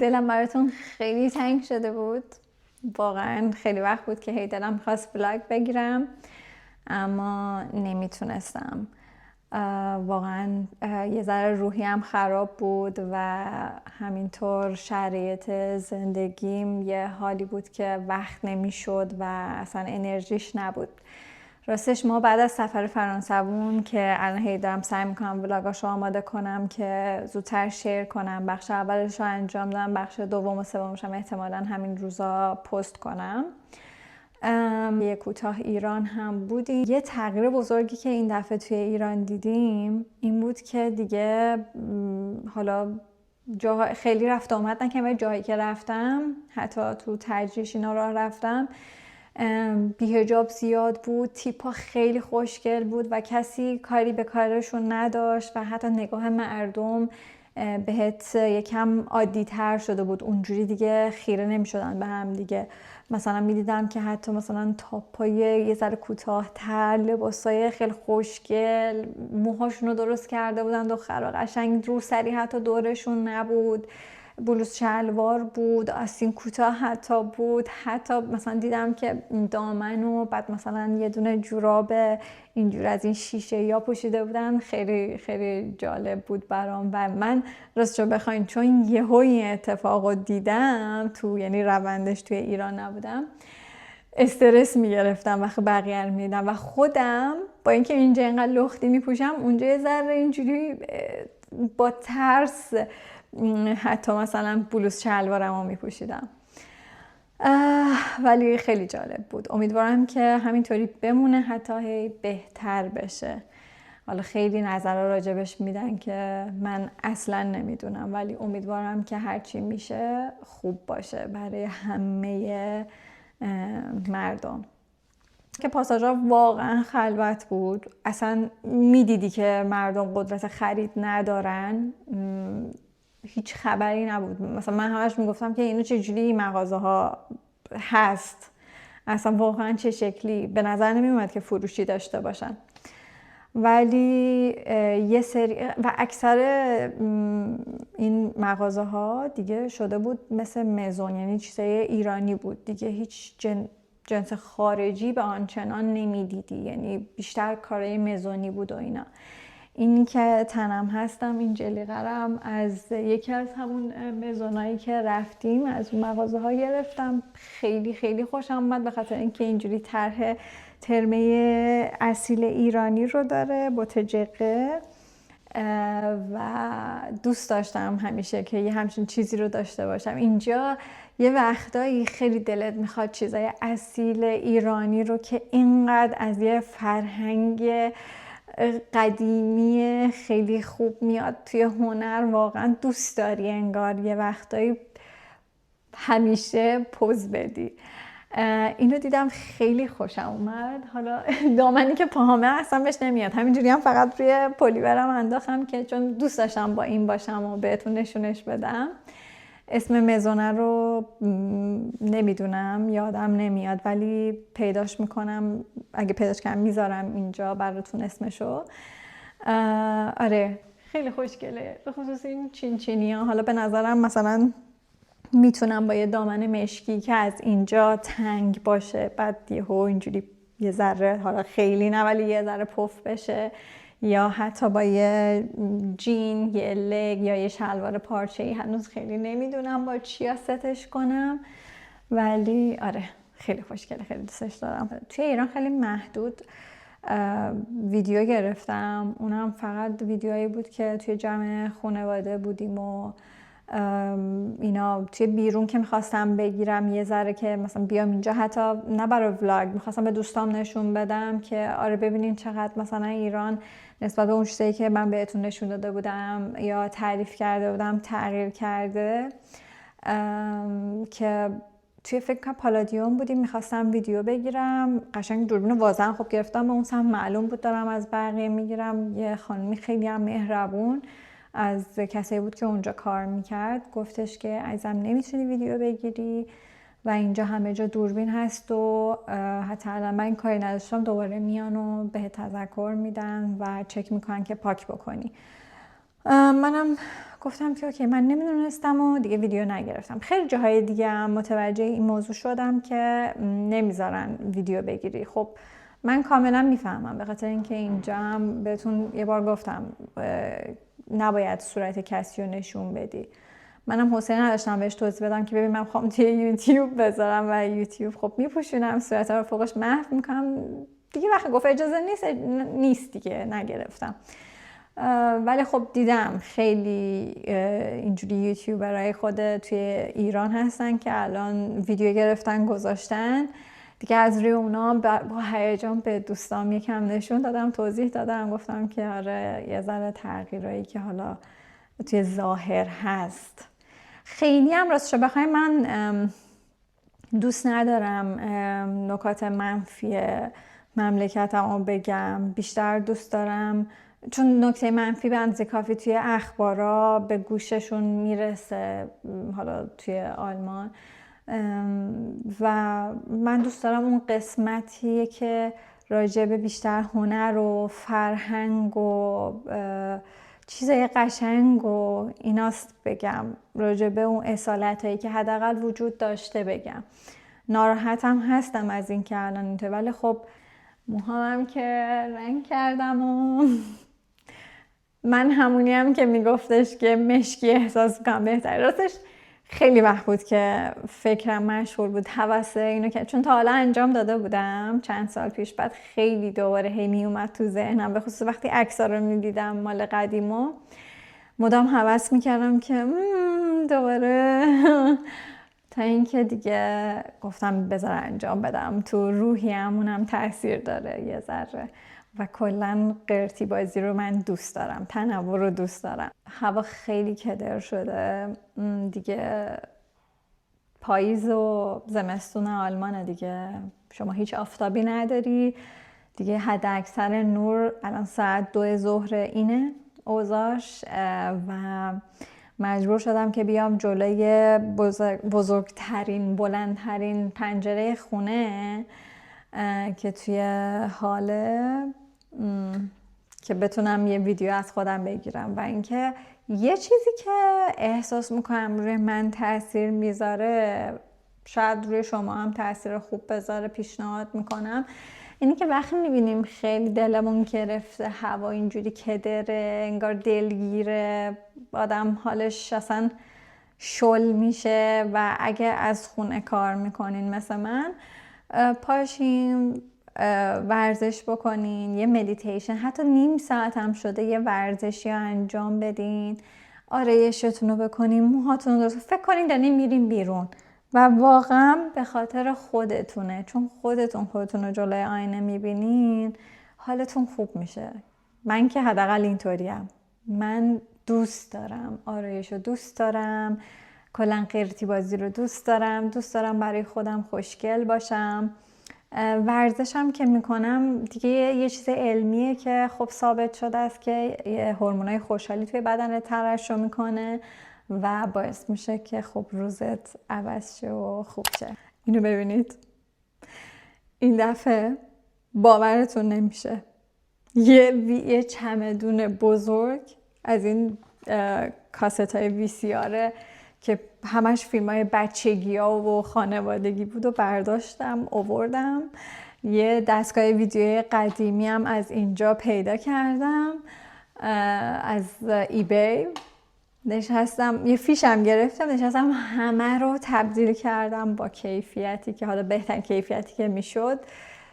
دلم براتون خیلی تنگ شده بود. واقعا خیلی وقت بود که دلم می‌خواست ولاگ بگیرم اما نمیتونستم. واقعا یه ذره روحیم خراب بود و همینطور شرایط زندگیم یه حالی بود که وقت نمیشد و اصلا انرژیش نبود. راستش ما بعد از سفر فرانسویمون که الان دارم سعی میکنم ولاگاشو آماده کنم که زودتر شیر کنم، بخش اولش رو انجام دادم، بخش دوم و سومش هم احتمالاً همین روزا پست کنم. یه کوتاه ایران هم بودیم. یه تغییر بزرگی که این دفعه توی ایران دیدیم این بود که دیگه حالا خیلی رفت آمد نکنم، ولی جایی که رفتم حتی تو تجریش اینا راه رفتم بی‌حجاب زیاد بود، تیپا خیلی خوشگل بود و کسی کاری به کارشون نداشت و حتی نگاه مردم بهت یکم عادی تر شده بود، اونجوری دیگه خیره نمی شدن به هم دیگه. مثلا می دیدم که حتی مثلا تاپای یه ذره کوتاه تر، لباسای خیلی خوشگل، موهاشون رو درست کرده بودن دخترها قشنگ، روسری حتی دورشون نبود، بلوز شلوار بود، آستین کوتاه حتی بود، حتی مثلا دیدم که دامن و بعد مثلا یه دونه جوراب اینجور از این شیشه یا پوشیده بودن. خیلی خیلی جالب بود برام و من راستشو بخواین چون یهو این اتفاقو دیدم تو، یعنی روندش توی ایران نبودم، استرس میگرفتم وقتی بقیه رو میدیدم و خودم با اینکه اینجا اینقدر لختی میپوشم اونجا یه ذره اینجوری با ترس حتی مثلا بلوز شلوارم رو میپوشیدم. ولی خیلی جالب بود. امیدوارم که همینطوری بمونه، حتی بهتر بشه. حالا خیلی نظرها راجبش میدن که من اصلا نمیدونم، ولی امیدوارم که هرچی میشه خوب باشه برای همه مردم. که پاساژها واقعا خلوت بود، اصلا میدیدی که مردم قدرت خرید ندارن، هیچ خبری نبود. مثلا من همش میگفتم که اینو چجوری این مغازه ها هست، اصلا واقعا چه شکلی، به نظر نمیومد که فروشی داشته باشن. ولی یه سری و اکثر این مغازه ها دیگه شده بود مثل مزون، یعنی چیزای ایرانی بود دیگه، هیچ جنس خارجی به آنچنان نمیدیدی، یعنی بیشتر کارهای مزونی بود و اینا. این که تنم هستم این جلیقه‌رم از یکی از همون مزونایی که رفتیم از اون مغازه ها گرفتم. خیلی خیلی خوشم اومد به خاطر اینکه اینجوری طرح ترمه اصیل ایرانی رو داره با تجقه و دوست داشتم همیشه که یه همچین چیزی رو داشته باشم. اینجا یه وقتایی خیلی دلت میخواد چیزای اصیل ایرانی رو که اینقدر از یه فرهنگ قدیمی خیلی خوب میاد توی هنر، واقعا دوست داری انگار یه وقتایی همیشه پوز بدی. اینو دیدم خیلی خوشم اومد. حالا دامنی که پاهامه اصلا بهش نمیاد، همینجوری هم فقط روی پلیورم انداختم که چون دوست داشتم با این باشم و بهتون نشونش بدم. اسم مزونه رو نمیدونم، یادم نمیاد، ولی پیداش میکنم، اگه پیداش کنم میذارم اینجا براتون اسمشو. آره خیلی خوشگله، به خصوص این چینچینی ها. حالا به نظرم مثلا میتونم با یه دامن مشکی که از اینجا تنگ باشه بعد یهو اینجوری یه ذره، حالا خیلی نه ولی یه ذره پف بشه، یا حتی با یه جین، یه لگ یا یه شلوار پارچه‌ای، هنوز خیلی نمیدونم با چیا ستش کنم، ولی آره خیلی خوشگله، خیلی دوستش دارم. توی ایران خیلی محدود ویدیو گرفتم، اونم فقط ویدیوهایی بود که توی جمع خانواده بودیم و اینا. توی بیرون که میخواستم بگیرم یه ذره که مثلا بیام اینجا، حتی نه برای ولاگ، میخواستم به دوستام نشون بدم که آره ببینین چقدر مثلا ایران نسبت به اون چیزایی که من بهتون نشون داده بودم یا تعریف کرده بودم تغییر کرده. که توی فکر کنم پالادیوم بودیم، میخواستم ویدیو بگیرم، قشنگ دوربین واضحا خب گرفتم، به اون سم معلوم بود دارم از بقیه میگیرم. یه خانمی خیلی هم مهربون از کسی بود که اونجا کار میکرد گفتش که عزیزم نمیتونی ویدیو بگیری و اینجا همه جا دوربین هست و حتی الان من کاری نداشتم دوباره میان و به تذکر میدن و چک میکنن که پاک بکنی. منم گفتم که اوکی من نمیدونستم و دیگه ویدیو نگرفتم. خیلی جاهای دیگه هم متوجه این موضوع شدم که نمیذارن ویدیو بگیری. خب من کاملا میفهمم، به خاطر اینکه اینجا هم بهتون یه بار گفتم نباید صورت کسی رو نشون بدی. منم حوصله نداشتم بهش توضیح بدم که ببین من میخوام توی یوتیوب بذارم و یوتیوب خب میپوشونم صورت رو فوقش محو میکنم دیگه. وقتی گفت اجازه نیست دیگه نگرفتم. ولی خب دیدم خیلی اینجوری یوتیوبرای خود توی ایران هستن که الان ویدیو گرفتن گذاشتن دیگه. از روی اونا با هیجان به دوستام یکم نشون دادم، توضیح دادم، گفتم که آره یه ذره تغییرایی که حالا توی ظاهر هست. خیلی هم راستش بخوای من دوست ندارم نکات منفی مملکتم رو بگم. بیشتر دوست دارم، چون نکته منفی به اندازه کافی توی اخبارا به گوششون میرسه حالا توی آلمان، و من دوست دارم اون قسمتیه که راجب بیشتر هنر و فرهنگ و چیزای قشنگ و ایناست بگم، راجب اون اصالت هایی که حداقل وجود داشته بگم. ناراحتم هستم از این که الان اینطور، ولی خب موهامم که رنگ کردم و من همونیم که میگفتش که مشکی احساس کنم بهتره. راستش خیلی وقت بود که فکرم مشغول بود حواسه اینو که چون تا حالا انجام داده بودم چند سال پیش، بعد خیلی دوباره هی می اومد تو ذهنم، به خصوص وقتی عکس‌ها رو میدیدم مال قدیمو مدام حواس میکردم که دوباره تا اینکه دیگه گفتم بذار انجام بدم. تو روحیمونم تاثیر داره یه ذره و کلا قرتی بازی رو من دوست دارم، تنوع رو دوست دارم. هوا خیلی کدر شده دیگه، پاییز و زمستون آلمانه دیگه، شما هیچ آفتابی نداری دیگه. حد اکثر نور الان ساعت 2 ظهر اینه اوضاعش و مجبور شدم که بیام جلوی بزرگترین بلندترین پنجره خونه که توی حاله که بتونم یه ویدیو از خودم بگیرم. و اینکه یه چیزی که احساس میکنم روی من تاثیر میذاره، شاید روی شما هم تاثیر خوب بذاره، پیشنهاد میکنم اینی که وقتی میبینیم خیلی دلمون گرفته، هوا اینجوری کدره، انگار دلگیره، آدم حالش اصلا شل میشه و اگه از خونه کار میکنین مثل من، پاشین ورزش بکنین، یه مدیتیشن، حتی نیم ساعت هم شده یه ورزشی رو انجام بدین، آرایشتون رو بکنین، موهاتون رو درست فکر کنین دارین میرین بیرون و واقعا به خاطر خودتونه، چون خودتون رو جلوی آینه میبینین حالتون خوب میشه. من که حداقل اینطوریم، من دوست دارم آرایش رو، دوست دارم کلا قرتی بازی رو دوست دارم برای خودم خوشگل باشم. ورزشم که میکنم دیگه یه چیز علمیه که خب ثابت شده است که هورمونای خوشحالی توی بدن ترشح میکنه و باعث میشه که خب روزت عوض شه و خوب شه. اینو ببینید، این دفعه باورتون نمیشه یه چمدون بزرگ از این کاست های وی سی آره که همش فیلم های بچگی ها و خانوادگی بود و برداشتم آوردم. یه دستگاه ویدیوی قدیمی هم از اینجا پیدا کردم از ایبی، نشستم یه فیشم گرفتم، نشستم همه رو تبدیل کردم با کیفیتی که حالا بهترین کیفیتی که میشد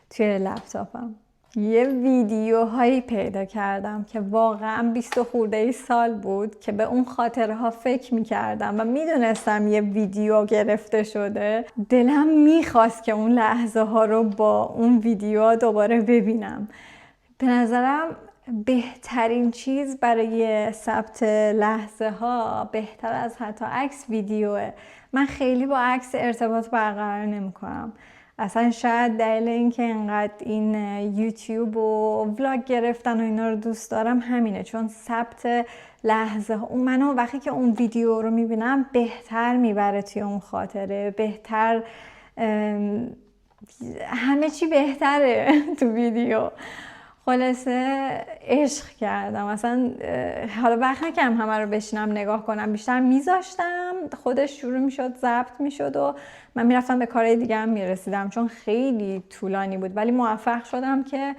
توی لپتاپم. یه ویدیوهایی پیدا کردم که واقعا 20 خورده سال بود که به اون خاطره ها فکر میکردم و میدونستم یه ویدیو گرفته شده. دلم میخواست که اون لحظه ها رو با اون ویدیو دوباره ببینم. به نظرم بهترین چیز برای ثبت لحظه ها بهتر از حتی عکس ویدیوه. من خیلی با عکس ارتباط برقرار نمی‌کنم. اصلا شاید دلیل این که اینقدر این یوتیوب و ولاگ گرفتن و اینا رو دوست دارم همینه، چون ثبت لحظه ها منو وقتی که اون ویدیو رو میبینم بهتر میبره توی اون خاطره، بهتر همه چی بهتره تو ویدیو. خلاصه عشق کردم اصلا. حالا وقت نکردم همه رو بشینم نگاه کنم، بیشتر میذاشتم خودش شروع میشد، ضبط میشد و من میرفتم به کارهای دیگه هم میرسیدم، چون خیلی طولانی بود. ولی موفق شدم که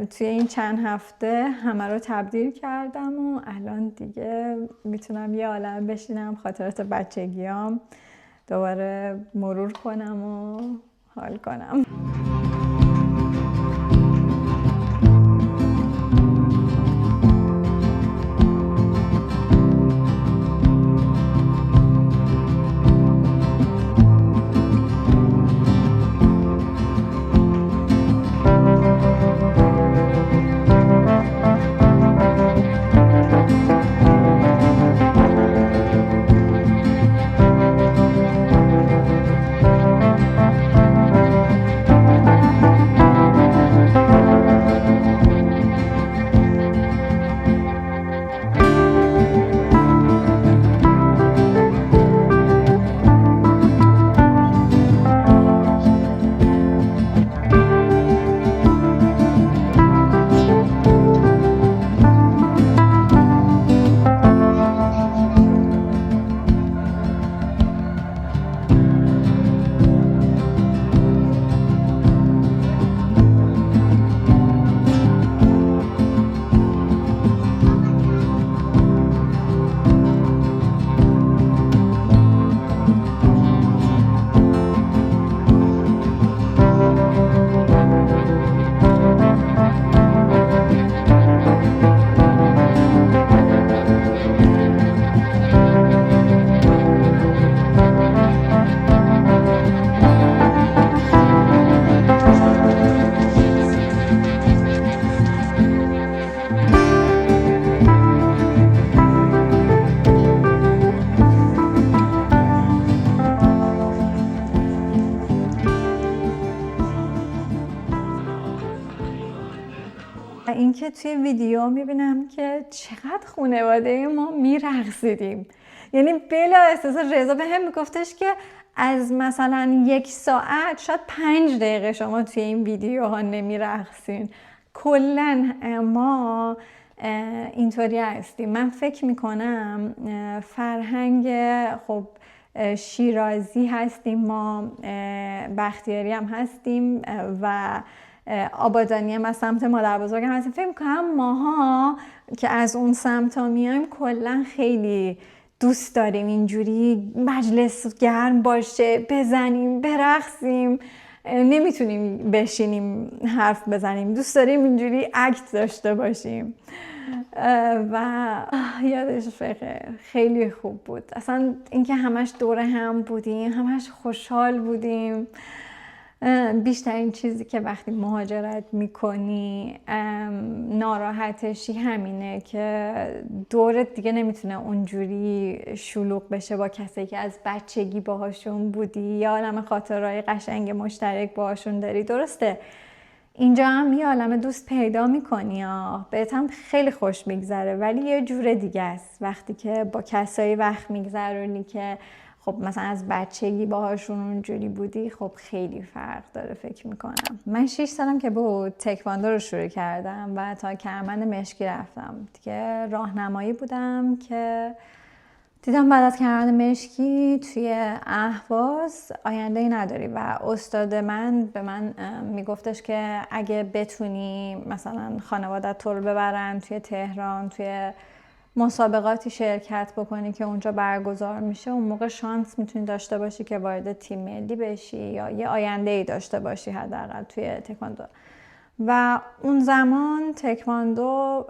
توی این چند هفته همه رو تبدیل کردم و الان دیگه میتونم یه عالم بشینم خاطرات بچگیام دوباره مرور کنم و حال کنم. اینکه توی ویدیو میبینم که چقدر خانواده ما میرقصیدیم، یعنی بلا احساس رضا به هم میگفتش که از مثلا 1 ساعت شاید 5 دقیقه شما توی این ویدیوها نمیرقصین. کلا ما اینطوری هستیم. من فکر میکنم فرهنگ خب شیرازی هستیم ما، بختیاری هم هستیم و آبادانی هم از سمت مادر بزرگم هستیم. فکر میکنم ماها که از اون سمت ها میایم کلا خیلی دوست داریم اینجوری مجلس گرم باشه، بزنیم، برقصیم، نمیتونیم بشینیم حرف بزنیم، دوست داریم اینجوری اکت داشته باشیم. و یادش بخیر، خیلی خوب بود اصلا اینکه همش دور هم بودیم، همش خوشحال بودیم. بیشترین چیزی که وقتی مهاجرت میکنی ناراحتشی همینه که دورت دیگه نمیتونه اونجوری شلوغ بشه با کسی که از بچگی باهاشون بودی یا عالم خاطرهای قشنگ مشترک باهاشون داری. درسته اینجا هم یه عالم دوست پیدا میکنی، بهت هم خیلی خوش میگذره، ولی یه جور دیگه است وقتی که با کسایی وقت میگذرونی که خب مثلا از بچگی باهاشون اونجوری بودی. خب خیلی فرق داره فکر میکنم. من 6 سالم که بود تکواندو رو شروع کردم و تا کرمند مشکی رفتم دیگه. راهنمایی بودم که دیدم بعد از کرمند مشکی توی اهواز آینده‌ای نداری و استاد من به من میگفتش که اگه بتونی مثلا خانوادت تو رو ببرن توی تهران توی مسابقاتی شرکت بکنی که اونجا برگزار میشه، اون موقع شانس میتونی داشته باشی که وارد تیم ملی بشی یا یه آینده‌ای داشته باشی حداقل توی تکواندو. و اون زمان تکواندو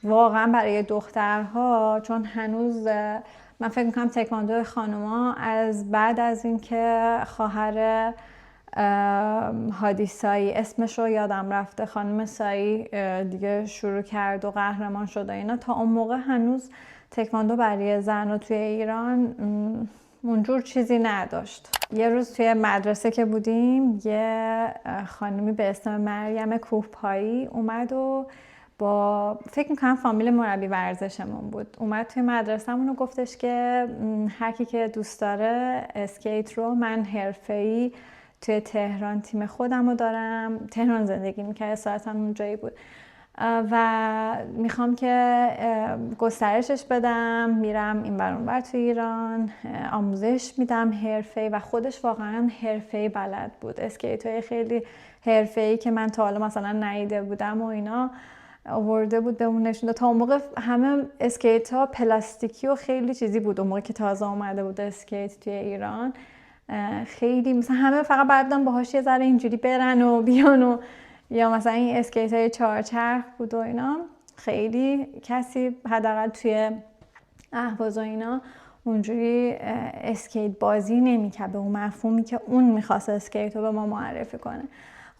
واقعا برای دخترها، چون هنوز من فکر میکنم تکواندو خانوما از بعد از اینکه خواهر هادی سایی، اسمش رو یادم رفته، خانم سایی دیگه شروع کرد و قهرمان شد اینا، تا اون موقع هنوز تکواندو برای زن توی ایران اونجور چیزی نداشت. یه روز توی مدرسه که بودیم یه خانمی به اسم مریم کوهپایی اومد و با فکر میکنم فامیل مربی ورزشمون بود، اومد توی مدرسه‌مون و گفتش که هر کی که دوست داره اسکیت رو من حرفه‌ای توی تهران تیم خودم رو دارم، تهران زندگی میکرد، اصالتا اون جایی بود و میخوام که گسترشش بدم. میرم این بر اون بر تو ایران، آموزش میدم حرفه‌ای و خودش واقعا حرفه‌ای بلد بود. اسکیت‌های خیلی حرفه‌ای که من تا حالا مثلا ندیده بودم و اینا آورده بود بهمون نشون داد. تا اون موقع همه اسکیت ها پلاستیکی و خیلی چیزی بود، اون موقع که تازه اومده بود اسکیت توی ایران. خیلی مثلا همه فقط بردن باهاش یه ذره اینجوری برن و بیان و یا مثلا این اسکیت های چهارچرخ بود و اینا. خیلی کسی حداقل توی اهواز و اینا اونجوری اسکیت بازی نمی‌کرد به اون مفهومی که اون می‌خواست اسکیت رو به ما معرفی کنه.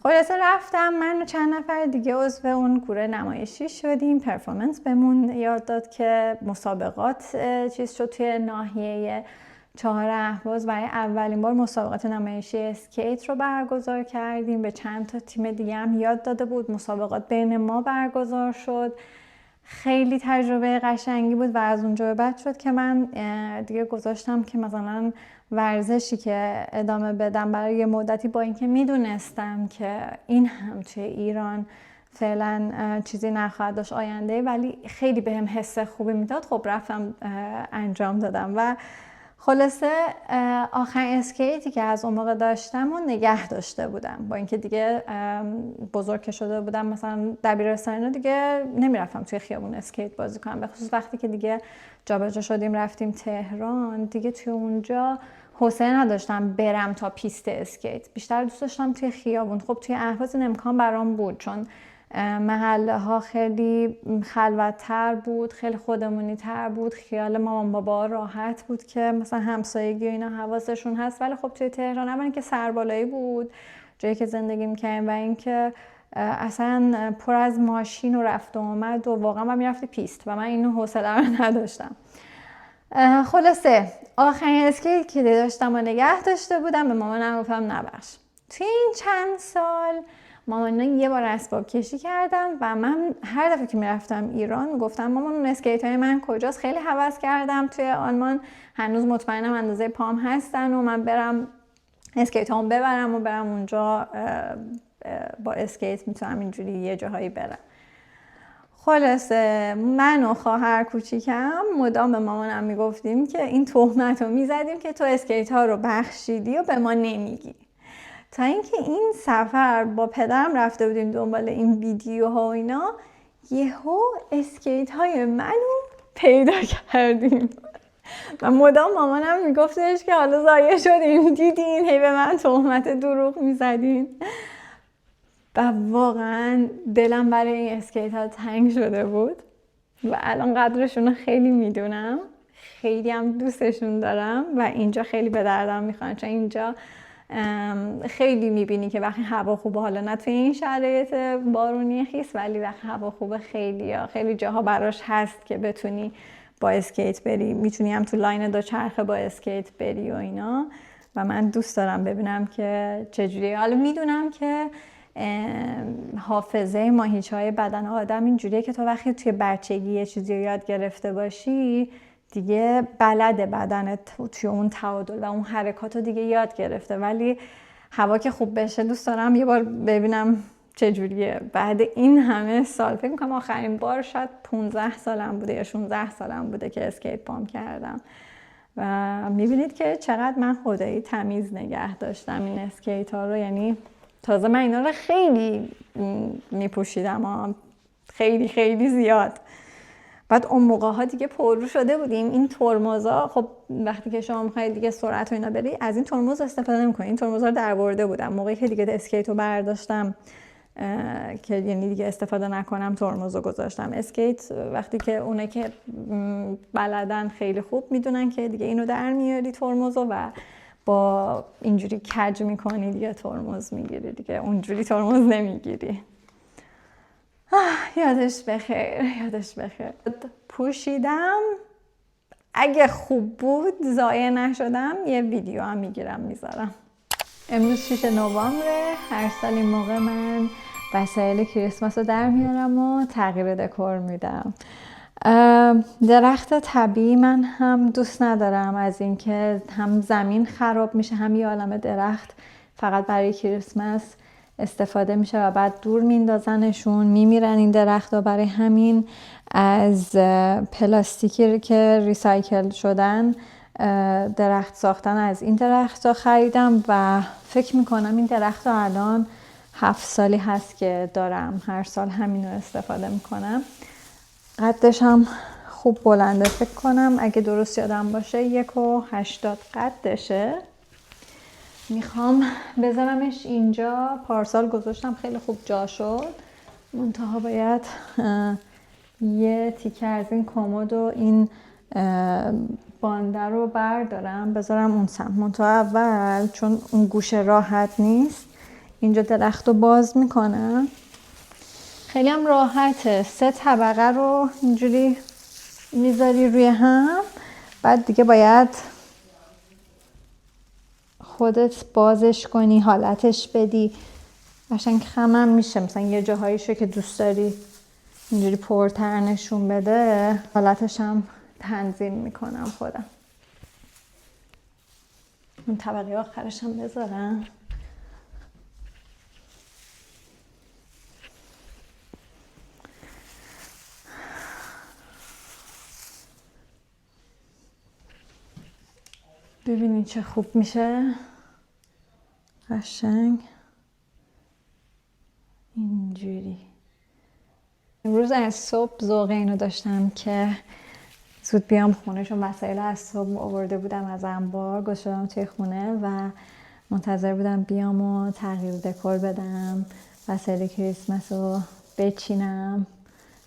خلاصه رفتم من و چند نفر دیگه عضو اون گروه نمایشی شدیم. پرفورمنس بهمون یاد داد که مسابقات چیز شد توی ناحیه 4 اهواز. برای اولین بار مسابقات نمایشی اسکیت رو برگزار کردیم. به چند تا تیم دیگه هم یاد داده بود. مسابقات بین ما برگزار شد. خیلی تجربه قشنگی بود و از اونجا به بعد شد که من دیگه گذاشتم که مثلا ورزشی که ادامه بدم برای یه مدتی، با اینکه میدونستم که این هم توی ایران فعلا چیزی نخواهد داشت آینده، ولی خیلی بهم حس خوبی میداد. خب رفتم انجام دادم و خلاصه آخرین اسکیتی که از اون موقع داشتم و نگه داشته بودم. با اینکه دیگه بزرگ که شده بودم، مثلا دبیرستان دیگه نمیرفتم توی خیابون اسکیت بازی کنم، به خصوص وقتی که دیگه جابجا شدیم رفتیم تهران، دیگه توی اونجا حوصله نداشتم برم تا پیست اسکیت. بیشتر دوست داشتم توی خیابون. خب توی اهواز این امکان برام بود چون محله ها خیلی خلوت‌تر بود، خیلی خودمونی تر بود. خیال مامان بابا راحت بود که مثلا همسایگی و اینا حواسشون هست. ولی خب توی تهران اولا که سربالایی بود جایی که زندگی می‌کردیم و اینکه اصلا پر از ماشین و رفت و آمد و واقعا من میرفتی پیست و من اینو حوصله رو نداشتم. خلاصه آخرین اسکیت که داشتم و نگه داشته بودم، به مامانم گفتم نبخش. توی این چند سال مامان یه بار اسباب کشی کردم و من هر دفعه که میرفتم ایران میگفتم مامان اون اسکیت های من کجاست؟ خیلی هوس کردم توی آلمان، هنوز مطمئنم اندازه پام هستن و من برم اسکیت هام ببرم و برم اونجا با اسکیت میتونم اینجوری یه جاهایی برم. خلاصه من و خواهر کوچیکم مدام به مامانم میگفتیم که این تهمت رو میزدیم که تو اسکیت ها رو بخشیدی و به ما نمیگی. تا اینکه این سفر با پدرم رفته بودیم دنبال این ویدیوها و اینا، یهو اسکیت های منو پیدا کردیم و مدام مامانم میگفتش که حالا ضایع شدیم، دیدین هی به من تهمت دروغ میزدین. و واقعا دلم برای این اسکیت ها تنگ شده بود و الان قدرشون رو خیلی میدونم، خیلی هم دوستشون دارم و اینجا خیلی به دردم میخوان. چون اینجا خیلی میبینی که وقتی هوا خوبه، حالا نه توی این شرایط بارونی خیس، ولی وقتی هوا خوبه خیلی جاها براش هست که بتونی با اسکیت بری، میتونی هم تو لاین دوچرخه با اسکیت بری و اینا. و من دوست دارم ببینم که چجوریه. حالا میدونم که حافظه ماهیچه‌های بدن آدم اینجوریه که تو وقتی توی بچگی یه چیزی رو یاد گرفته باشی دیگه بلد بدنت توی اون تعادل و اون حرکات رو دیگه یاد گرفته. ولی هوا که خوب بشه دوست دارم یه بار ببینم چجوریه. بعد این همه سال، فکر میکنم آخرین بار شاید 15 سالم بوده یا 16 سالم بوده که اسکیت پام کردم و میبینید که چقدر من خدایی تمیز نگه داشتم این اسکیت ها رو. یعنی تازه من اینا رو خیلی میپوشیدم، خیلی زیاد. بعد اون موقع ها دیگه پررو شده بودیم. این ترمزا خب وقتی که شما میخواید دیگه سرعت و اینا بری از این ترمز استفاده نمی‌کنید. این ترمزا رو درآورده بودم موقعی که دیگه اسکیت رو برداشتم که یعنی دیگه استفاده نکنم ترمز رو گذاشتم. اسکیت وقتی که اونه که بلدن خیلی خوب میدونن که دیگه اینو در میاری ترمز و با اینجوری کج میکنی دیگه ترمز میگیری، دیگه اونجوری ترمز نمیگیری. یادش بخیر. پوشیدم، اگه خوب بود ضایع نشدم یه ویدیو هم میگیرم میذارم. امروز 6 نوامبر، هر سال این موقع من وسایل کریسمس رو در میارم و تغییر دکور میدم. درخت طبیعی من هم دوست ندارم، از اینکه هم زمین خراب میشه هم یه عالمه درخت فقط برای کریسمس استفاده میشه و بعد دور میندازنشون، میمیرن این درخت‌ها. برای همین از پلاستیکی که ریسایکل شدن درخت ساختن از این درخت‌ها خریدم و فکر میکنم این درخت‌ها الان 7 سالی هست که دارم، هر سال همین رو استفاده میکنم. قدش هم خوب بلنده، فکر کنم اگه درست یادم باشه 1.80 قدشه. میخوام بذارمش اینجا، پارسال گذاشتم خیلی خوب جا شد، منتها باید یه تیکه از این کمد و این بانده رو بردارم بذارم اون سمت. منتها اول چون اون گوشه راحت نیست اینجا درخت رو باز میکنم. خیلی هم راحته، 3 طبقه رو اینجوری میذاری روی هم، بعد دیگه باید خودت بازش کنی، حالتش بدی، قشنگ خمم میشه. مثلا یه جاهاییشو که دوست داری اینجوری پرتر نشون بده، حالتش هم تنظیم میکنم خودم. اون طبقه آخرش هم بذارم. ببینید چه خوب میشه، قشنگ اینجوری. امروز از صبح ذوق اینو داشتم که زود بیام خونه، چون وسایل از صبح آورده بودم از انبار، گذاشتم توی خونه و منتظر بودم بیام و تغییر دکور بدم، وسایل کریسمس رو بچینم،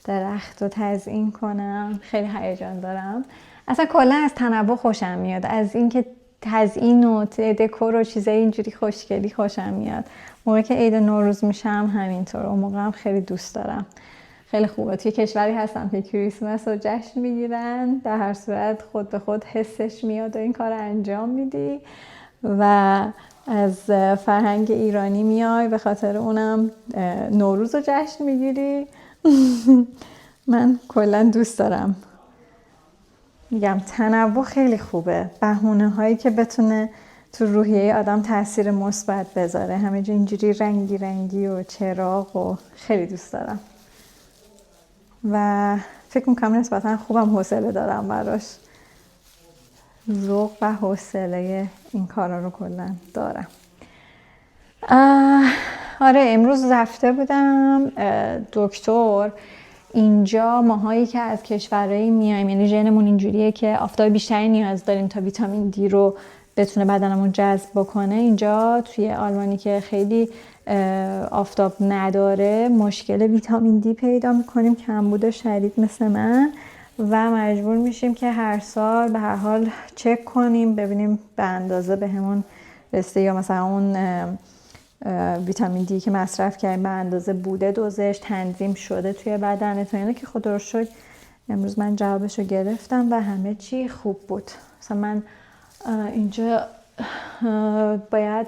درخت رو تزیین کنم. خیلی هیجان دارم. اصلا کلا از تنوع خوشم میاد، از اینکه تزیین و دکور و چیزای اینجوری خوشگلی خوشم میاد. موقعی که عید نوروز میشم همینطور، اون موقع هم خیلی دوست دارم. خیلی خوبه. توی کشوری هستم که کریسمس رو جشن میگیرن، در هر صورت خود به خود حسش میاد و این کار انجام میدی و از فرهنگ ایرانی میای، به خاطر اونم نوروز رو جشن میگیری. من کلا دوست دارم. میگم تنوع خیلی خوبه، بهونه هایی که بتونه تو روحیه آدم تاثیر مثبت بذاره، همه جا اینجوری رنگی رنگی و چراغ و خیلی دوست دارم و فکر میکنم نسبتا خوبم حوصله دارم براش. ذوق و حوصله این کارا رو کلا دارم. آره امروز رفته بودم دکتر. اینجا ماهایی که از کشورهایی میایم، یعنی ژنمون اینجوریه که آفتاب بیشتری نیاز داریم تا ویتامین دی رو بتونه بدنمون جذب بکنه. اینجا توی آلمانی که خیلی آفتاب نداره مشکل ویتامین دی پیدا میکنیم، کمبود شدید مثل من، و مجبور میشیم که هر سال به هر حال چک کنیم ببینیم به اندازه بهمون رسیده یا مثلا اون ویتامین دی که مصرف کردیم به اندازه بوده، دوزش تنظیم شده توی بدنتون. یعنی که خدا رو شکر امروز من جوابشو گرفتم و همه چی خوب بود. مثلا من اینجا باید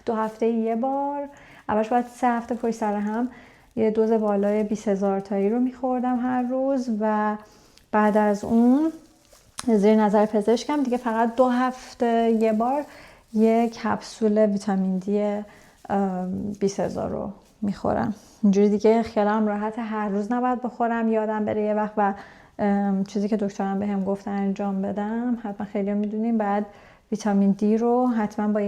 2 هفته یه بار، اولش باید 3 هفته پشت سر هم یه دوز بالای 20,000 تایی رو میخوردم هر روز و بعد از اون زیر نظر پزشکم دیگه فقط 2 هفته یه بار یک کپسول ویتامین دی 20,000 رو میخورم. اینجوری دیگه خیالم راحت، هر روز نباید بخورم، یادم بره یه وقت و چیزی که دکترم بهم گفت انجام بدم. حتما خیلی میدونیم بعد ویتامین دی رو حتما با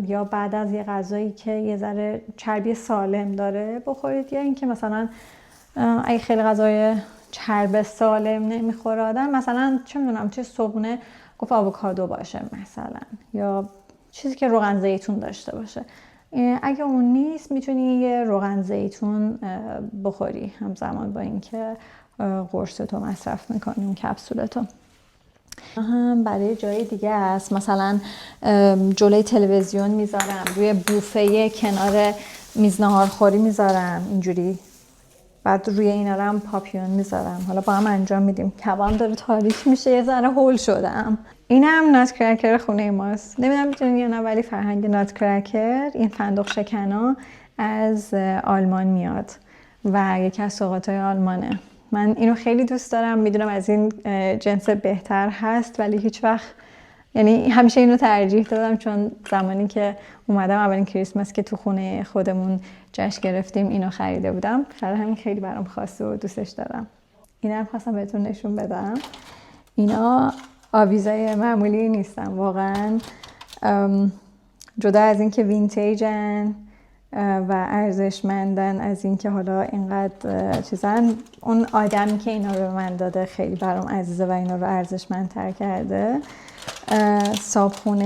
یا بعد از یه غذایی که یه ذره چربی سالم داره بخورید، یا اینکه مثلا اگه خیلی غذای چرب سالم نمیخوره آدم، مثلا چه میدونم چه صبحونه گفت آووکادو باشه مثلا، یا چیزی که روغن زیتون داشته باشه. اگه اون نیست میتونی یه روغن زیتون بخوری همزمان با اینکه قرصتو مصرف میکنی اون کپسولتو. هم برای جای دیگه است، مثلا جلوی تلویزیون میذارم، روی بوفه کنار میز ناهارخوری میذارم اینجوری، بعد روی اینا هم پاپیون میذارم. حالا با هم انجام میدیم. کبام داره تاریک میشه، یه ذره هول شدم. این هم نات کرکر خونه ماست. نمیدونم میتونید یا نه، ولی فرهنگ نات کرکر، این فندق شکنا از آلمان میاد و یکی از سوغات‌های آلمانه. من اینو خیلی دوست دارم. میدونم از این جنس بهتر هست ولی هیچ وقت یعنی همیشه اینو ترجیح دادم، چون زمانی که اومدم اولین کریسمس که تو خونه خودمون جشن گرفتیم اینو خریده بودم، برای همین خیلی برام خاصه و دوستش دارم. اینا هم خواستم بهتون نشون بدم. اینا آویزای معمولی نیستن واقعا، جدا از اینکه وینتیجن و ارزشمندن، از اینکه حالا اینقدر چیزن، اون آدمی که اینا رو به من داده خیلی برام عزیزه و اینا رو ارزشمندتر کرده. صابخونه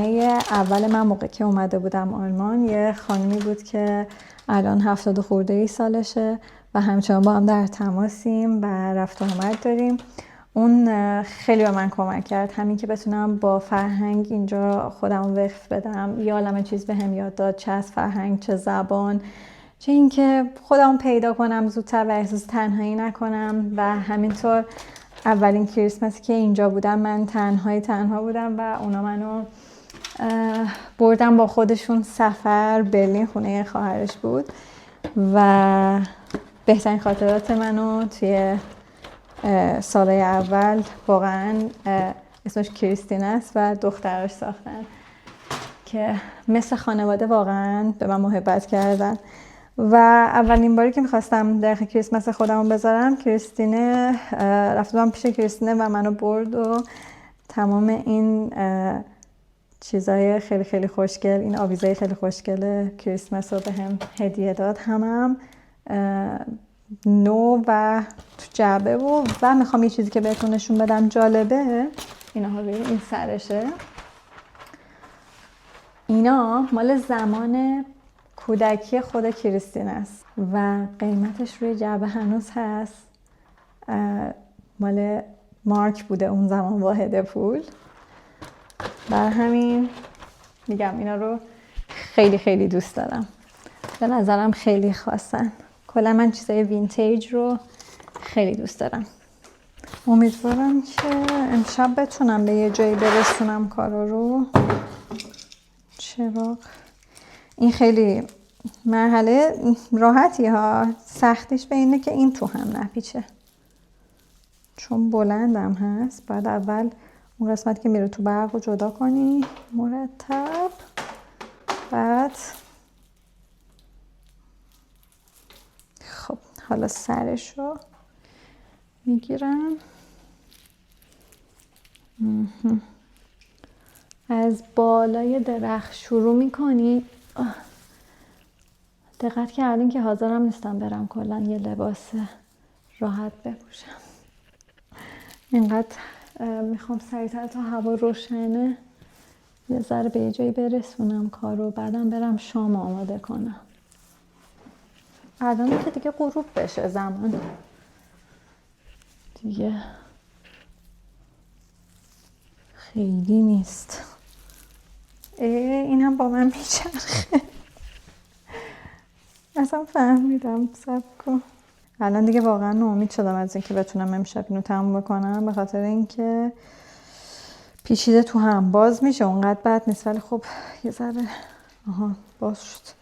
اول من موقع که اومده بودم آلمان یه خانمی بود که الان 70 خورده ای سالشه و همچنان با هم در تماسیم و رفت و آمد داریم. اون خیلی به من کمک کرد، همین که بتونم با فرهنگ اینجا خودم وقف بدم، یه عالمه چیز به هم یاد داد، چه از فرهنگ، چه زبان، چه اینکه خودم پیدا کنم زودتر و احساس تنهایی نکنم. و همینطور اولین کریسمسی که اینجا بودم من تنها بودم و اونا منو بردم با خودشون سفر. برلین خونه خواهرش بود و بهترین خاطرات منو توی سالهای اول واقعا اسمش کریستین است و دخترش ساختن که مثل خانواده واقعا به من محبت کردن. و اولین باری که میخواستم در کریسمس خودمو بذارم، کریستینه رفتم پیش کریستینه و منو برد و تمام این چیزای خیلی خیلی خوشگل، این آویزای خیلی خوشگل کریسمس رو به هم هدیه داد، هم نو و تو جعبه و میخوام یه چیزی که بهتون نشون بدم جالبه، اینا ها این سرشه. اینا مال زمان کودکی خود کریستین است و قیمتش روی جعبه هنوز هست. مال مارک بوده اون زمان واحد پول. بر همین میگم اینا رو خیلی خیلی دوست دارم، به نظرم خیلی خاصن. کلا من چیزای وینتیج رو خیلی دوست دارم. امیدوارم که امشب بتونم به یه جایی برسونم کارا رو. چراغ این خیلی مرحله راحتی ها، سختیش به اینه که این تو هم نپیچه، چون بلندم هست. بعد اول اون قسمت که میره تو برق رو جدا کنی مرتب، بعد خب حالا سرش رو میگیرم. از بالای درخت شروع میکنی. دقت کردین که حاضرم نیستم برم کلا یه لباس راحت بپوشم، اینقدر میخوام سریعتر تا هوا روشنه یه ذره به یه جایی برسونم کارو، بعدم برم شام آماده کنم. الان که دیگه غروب بشه زمان دیگه خیلی نیست. این هم با من میچرخه. اصلا فهمیدم. صبر کن. الان دیگه واقعا ناامید شدم از اینکه بتونم امشب اینو تموم بکنم، به خاطر اینکه پیچیده تو هم باز میشه، اونقدر بد نیست ولی خب یه ذره باز شد.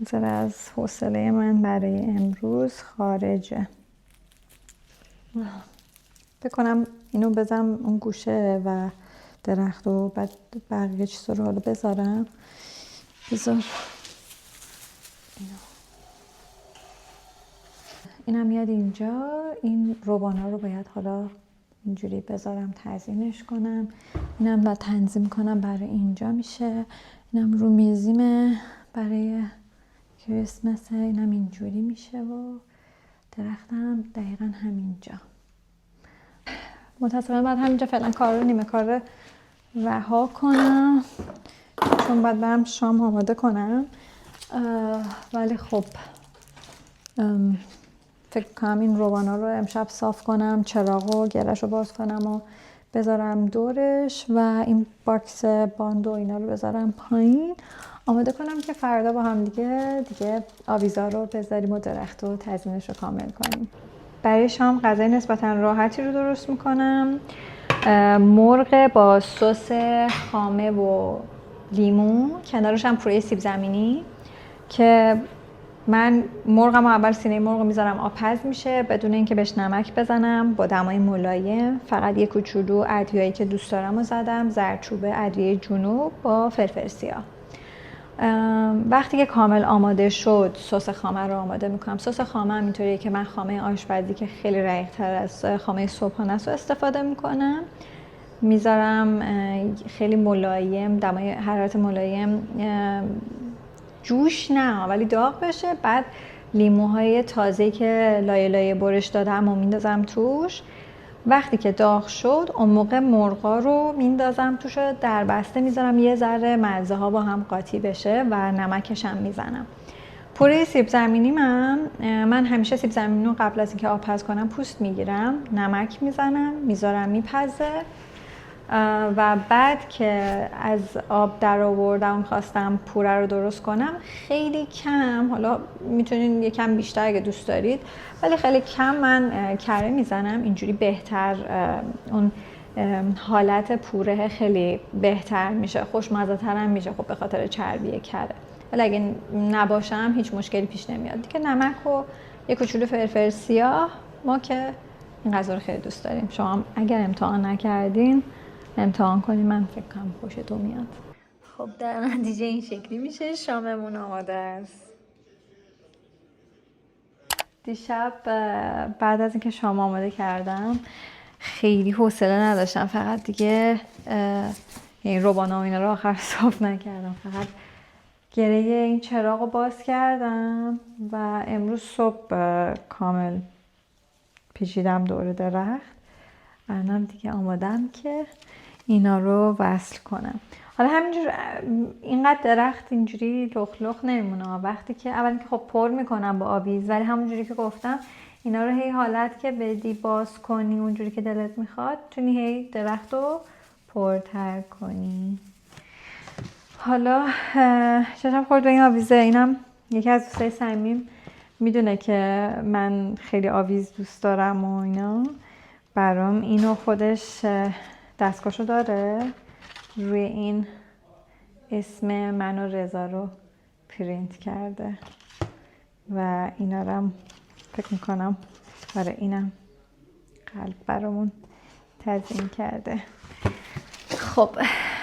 یه ذره از حوصله من برای امروز خارجه. بکنم اینو بزنم اون گوشه و درخت و بعد بقیه چیزا رو حالا بذارم. بذار اینم میاد اینجا. این روبانا رو باید حالا اینجوری بذارم تزیینش کنم. اینم باید تنظیم کنم برای اینجا میشه. اینم رو میزیمه برای کریسمسه. اینم اینجوری میشه و درختم دقیقا همینجا. متاسفانه باید همینجا فعلا کار رو نیمه کار رها کنم چون باید برم شام آماده کنم. ولی خب فکر کنم این روبانا رو امشب صاف کنم، چراغ و گرش رو باز کنم و بذارم دورش و این باکس باند و اینا رو بذارم پایین، آماده کنم که فردا با هم دیگه آویزا رو بذاریم و درخت و تزیینش رو کامل کنیم. برای شام غذای نسبتا راحتی رو درست میکنم. مرغ با سس خامه و لیمو، کنارش هم پوره سیب زمینی که من مرغم اول سینه مرغ میذارم آب پز میشه بدون اینکه بهش نمک بزنم، با دمای ملایم. فقط یه کوچولو ادویه‌ای که دوست دارم رو زدم، زردچوبه، ادویه جنوب با فلفل سیاه. وقتی که کامل آماده شد سس خامه رو آماده میکنم. سس خامه هم اینطوریه که من خامه آشپزی که خیلی رقیق‌تر از خامه صبحانه است رو استفاده میکنم. میذارم خیلی ملایم، دمای حرارت ملایم، جوش نه ولی داغ بشه. بعد لیموهای تازه که لایه لایه برش دادم و میندازم توش. وقتی که داغ شد اون موقع مرغا رو میندازم توش، در بسته میذارم یه ذره مزه ها با هم قاطی بشه و نمکش هم میزنم. پوره سیب زمینی من همیشه سیب زمینی رو قبل از اینکه آب پز کنم پوست میگیرم، نمک میزنم، میذارم میپزه و بعد که از آب در آوردم خواستم پوره رو درست کنم، خیلی کم، حالا میتونین یکم بیشتر اگه دوست دارید، ولی خیلی کم من کره میزنم. اینجوری بهتر اون حالت پوره خیلی بهتر میشه، خوشمزه تر هم میشه، خب به خاطر چربی کره. ولی اگه نباشم هیچ مشکلی پیش نمیاد دیگه. نمک و یه کوچولو فلفل سیاه. ما که این غذا رو خیلی دوست داریم. شما اگر امتحان نکردین امتحان کنیم، من فکر کنم خوشتون میاد. خب در نتیجه این شکلی میشه. شاممون آماده است. دیشب بعد از اینکه شام آماده کردم خیلی حوصله نداشتم، فقط دیگه یعنی روبانا و اینا رو آخر صاف نکردم، فقط گره این چراغ رو باز کردم و امروز صبح کامل پیچیدم دور درخت. الانم دیگه آمادم که اینا رو وصل کنم. حالا همینجور اینقدر درخت اینجوری لخ لخ نمیمونه. وقتی که اول که خب پر میکنم با آویز، ولی همونجوری که گفتم اینا رو هی حالت که بدی باز کنی اونجوری که دلت میخواد، تونی هی درخت رو پرتر کنی. حالا چشم خورد به این آویزه. اینم یکی از دوستای صمیم میدونه که من خیلی آویز دوست دارم و اینا، برام اینو خودش دستگاهشو داره، روی این اسم من و رضا رو پرینت کرده و اینا رو هم فکر میکنم برای اینم قلب برامون تزیین کرده. خب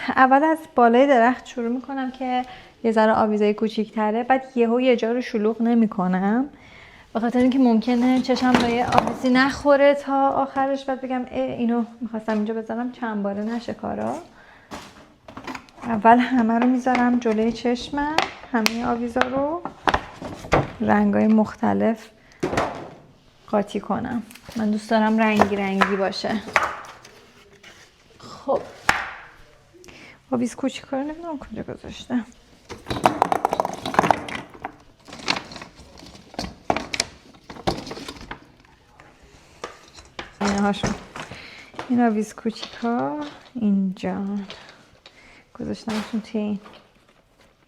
اول از بالای درخت شروع میکنم که یه ذره آویزای کوچیک‌تره، بعد یه جا رو شلوغ نمیکنم به خاطر اینکه ممکنه چشم روی آویزی نخوره تا آخرش، بعد بگم اینو میخواستم اینجا بذارم چند باره نشه کارا. اول همه رو میذارم جلوی چشمم، همه آویزا رو رنگای مختلف قاطی کنم. من دوست دارم رنگی رنگی باشه. خب آویز کوچیکا رو نمیدونم کجا گذاشتم. این آویز کوچیکا اینجا گذاشتمشون توی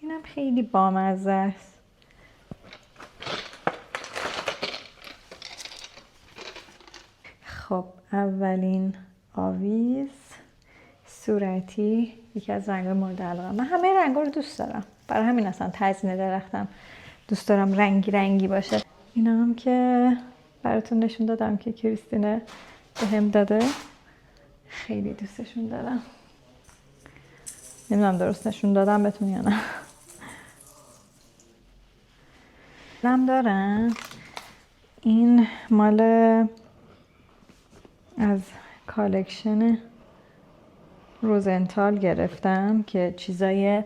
اینم خیلی بامزه است. خب اولین آویز صورتی، یکی از رنگ‌های مورد علاقه من. همه رنگ‌ها رو دوست دارم، برای همین اصلا تزیین درختم دوست دارم رنگی رنگی باشه. اینا هم که براتون نشون دادم که کریستینه بهم داده، خیلی دوستشون دارم. نمیدونم درست نشون دادم بهتون یا نه. هم دارن این مال از کالکشن روزنتال گرفتم که چیزای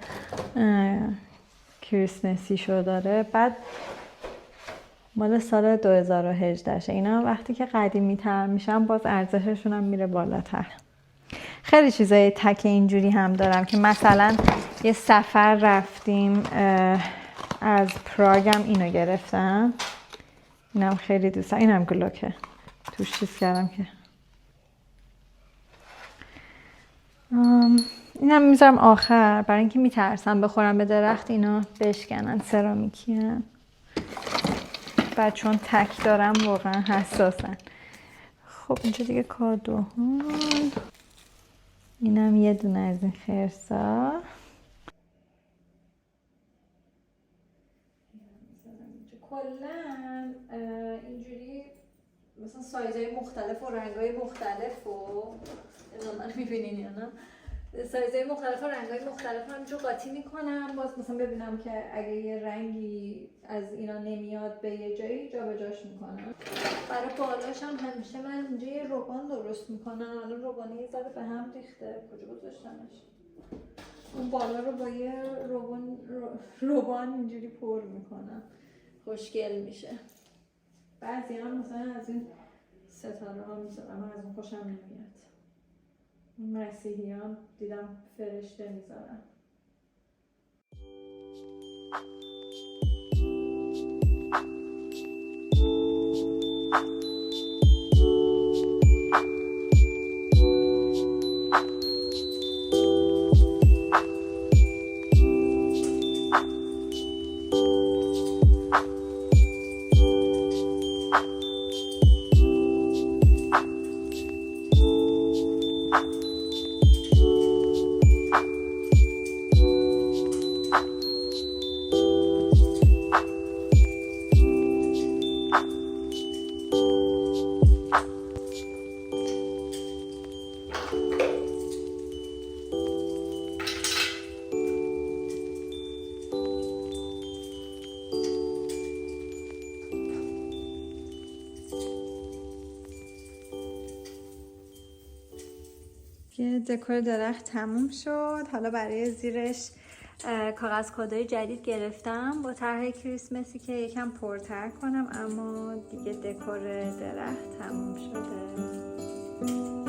کریسمسی شو داره. بعد مال سال 2018 شه. اینا وقتی که قدیمی تر میشن باز ارزششون هم میره بالاتر. خیلی چیزای تک اینجوری هم دارم که مثلا یه سفر رفتیم از پراگم اینو گرفتم. اینم خیلی دوست دارم. اینم گلوکه توش چیز کردم که اینم میذارم آخر برای اینکه میترسم بخورم به درخت اینا بشکنن. سرامیکی هم بعد چون تک دارم واقعا حساسن. خب اینجا دیگه کادوها. اینم یه دونه از این خرسا. کلا اینجوری مثلا سایزهای مختلف و رنگهای مختلف و من میبینین یا نه، سایزهای مختلف و رنگهای مختلف رو همینجور قاطی میکنم، باز مثلا ببینم که اگه یه رنگی از اینا نمیاد به یه جایی جابجاش میکنم. برای بالاش هم همیشه من اینجا یه روغن درست میکنم. الان روغنه یه ذره به هم ریخته، کجا گذاشتمش؟ اون بالا رو با یه روغن اینجوری پر میکنم، خوشگل میشه. بعضی هم مثلا از این ستاره ها میذارم، من از اون خوشم نمیاد. مسیحی هم دیدم فرشته میذارم. که دکور درخت تموم شد. حالا برای زیرش کاغذ کادوی جدید گرفتم با طرح کریسمسی که یکم پرتر کنم، اما دیگه دکور درخت تموم شده.